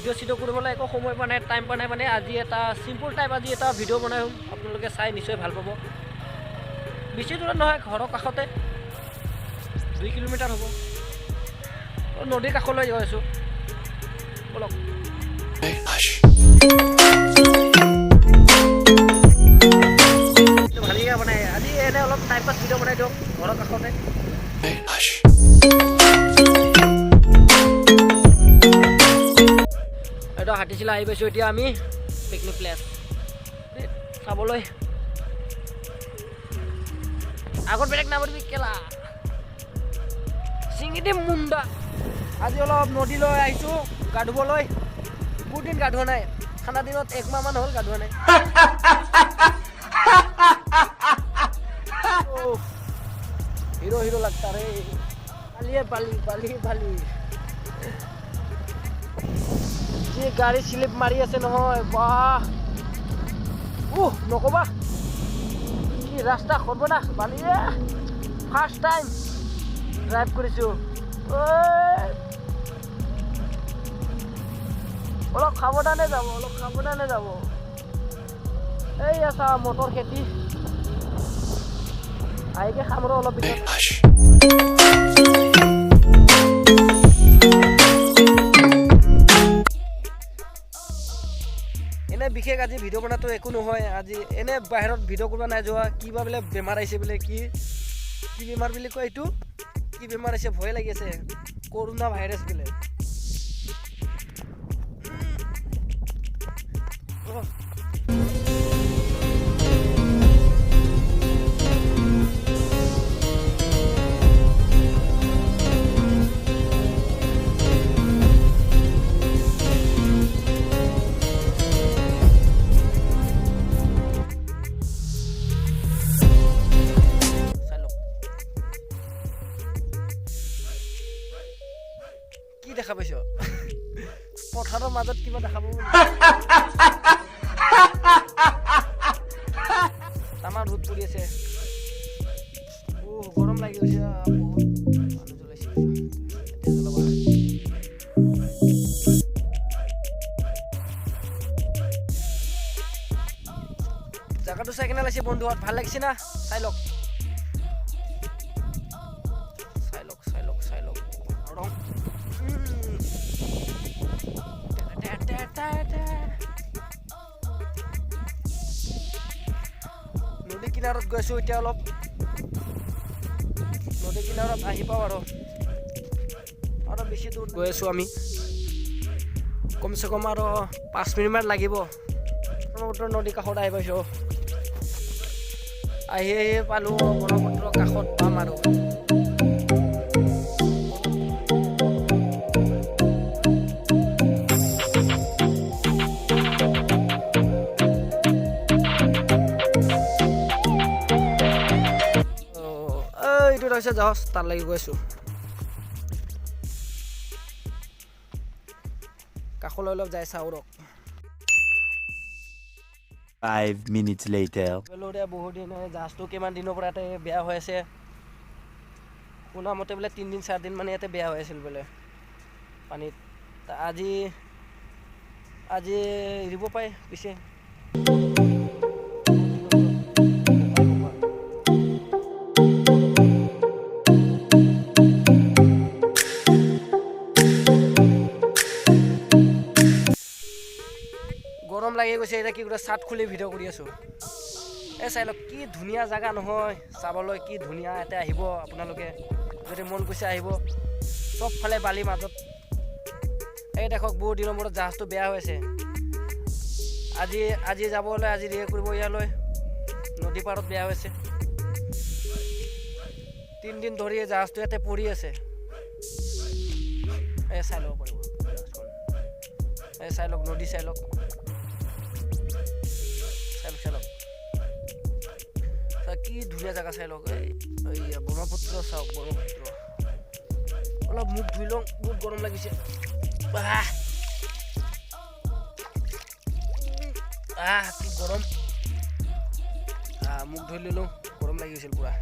Video' চিডিঅ' কৰিবলৈ একো সময় পোৱা নাই, টাইম পোৱা নাই মানে আজি এটা চিম্পুল টাইপ আজি এটা ভিডিঅ' বনাই আপোনালোকে চাই নিশ্চয় ভাল পাব। বেছি দূৰত নহয়, ঘৰৰ কাষতে 2 কিলোমিটাৰ হ'ব। নদীৰ কাষলৈ গৈ আছোঁ, বলক। ভালকৈ বনাই আজি এনে অলপ টাইম পাছ ভিডিঅ' বনাই দিয়ক ঘৰৰ কাষতে। এইটো হাতীচিলা আহি পাইছোঁ এতিয়া আমি পিকনিক প্লেচ চাবলৈ। আগত বেলেগ নামত কেলা চিঙিটি মুণ্ডা। আজি অলপ নদীলৈ আহিছোঁ গা ধুবলৈ। বহুত দিন গা ধোৱা নাই, ঠাণ্ডা দিনত 1 মাহমান হ'ল গা ধোৱা নাই। হিৰো হিৰো লাগতা ৰে, বালিয়ে বালি বালি বালি। যি গাড়ী স্লিপ মাৰি আছে নহয়, বাহ নক'বা কি ৰাস্তা সৰ্বনাশ বালিয়ে। ফাৰ্ষ্ট টাইম ড্ৰাইভ কৰিছোঁ। অলপ সাৱধানে যাব, অলপ সাৱধানে যাব। এই আছা মটৰ খেতি আহিকে খাম আৰু অলপ পিছত। এনে বিশেষ আজি ভিডিঅ' বনাতো একো নহয়। আজি এনে বাহিৰত ভিডিঅ' কৰিব নাই যোৱা, কিবা বোলে বেমাৰ আহিছে বোলে। কি বেমাৰ বুলি কয় এইটো? কি বেমাৰ আহিছে ভয় লাগি আছে, কৰোণা ভাইৰাছ বোলে। কি দেখা পাইছ? পথাৰৰ মাজত কিবা দেখা পাব। তামাৰ ৰ'দ পৰি আছে, গৰম লাগি গৈছে বহুত। মানুহ জ্বলাইছে এতিয়া জ্বলাবা। জাগাটো চাই কেনে লাগিছে বন্ধুহঁত? ভাল লাগিছে না? চাই লওক চাই লওক চাই লওক। নদী কিনাৰত গৈছোঁ এতিয়া, অলপ নদী কিনাৰত আহি পাওঁ আৰু বেছি দূৰ গৈ আছোঁ আমি। কমচে কম আৰু 5 মিনিটমান লাগিব। ব্ৰহ্মপুত্ৰ নদী কাষত আহি পাইছোঁ। আহি পালোঁ ব্ৰহ্মপুত্ৰৰ কাষত পাম আৰু। এইটো হৈছে জাহাজ, তাত লাগি গৈছোঁ। কাষলৈ অলপ যাই চাওঁ ৰক। 5 minutes later. বহুত দিন জাহাজটো কিমান দিনৰ পৰা ইয়াতে বেয়া হৈ আছে। শুনা মতে বোলে 3 দিন 4 দিন মানে ইয়াতে বেয়া হৈ আছিল বোলে পানীত। আজি এৰিব পায় পিছে। গৰম লাগি গৈছে এতিয়া, কি কৰি চাট খুলি ভিডিঅ' কৰি আছোঁ। চাই লওক কি ধুনীয়া জেগা নহয় চাবলৈ, কি ধুনীয়া। ইয়াতে আহিব আপোনালোকে যদি মন গৈছে আহিব। চবফালে বালিৰ মাজত। এই দেখক বহুত দিনৰ মূৰত জাহাজটো বেয়া হৈছে। আজি যাবলৈ আজি ৰিয়ে কৰিব ইয়ালৈ। নদী পাৰত বেয়া হৈছে। 3 দিন ধৰি জাহাজটো ইয়াতে পৰি আছে। চাই ল'ব পাৰিব, চাই লওক নদী, চাই লওক কি ধুনীয়া জেগা। চাই লওক ব্ৰহ্মপুত্ৰ চাওক, ব্ৰহ্মপুত্ৰ। অলপ মুখ ধুই লওঁ, বহুত গৰম লাগিছে। কি গৰম। মুখ ধুই ললোঁ, গৰম লাগি গৈছিল পুৰা।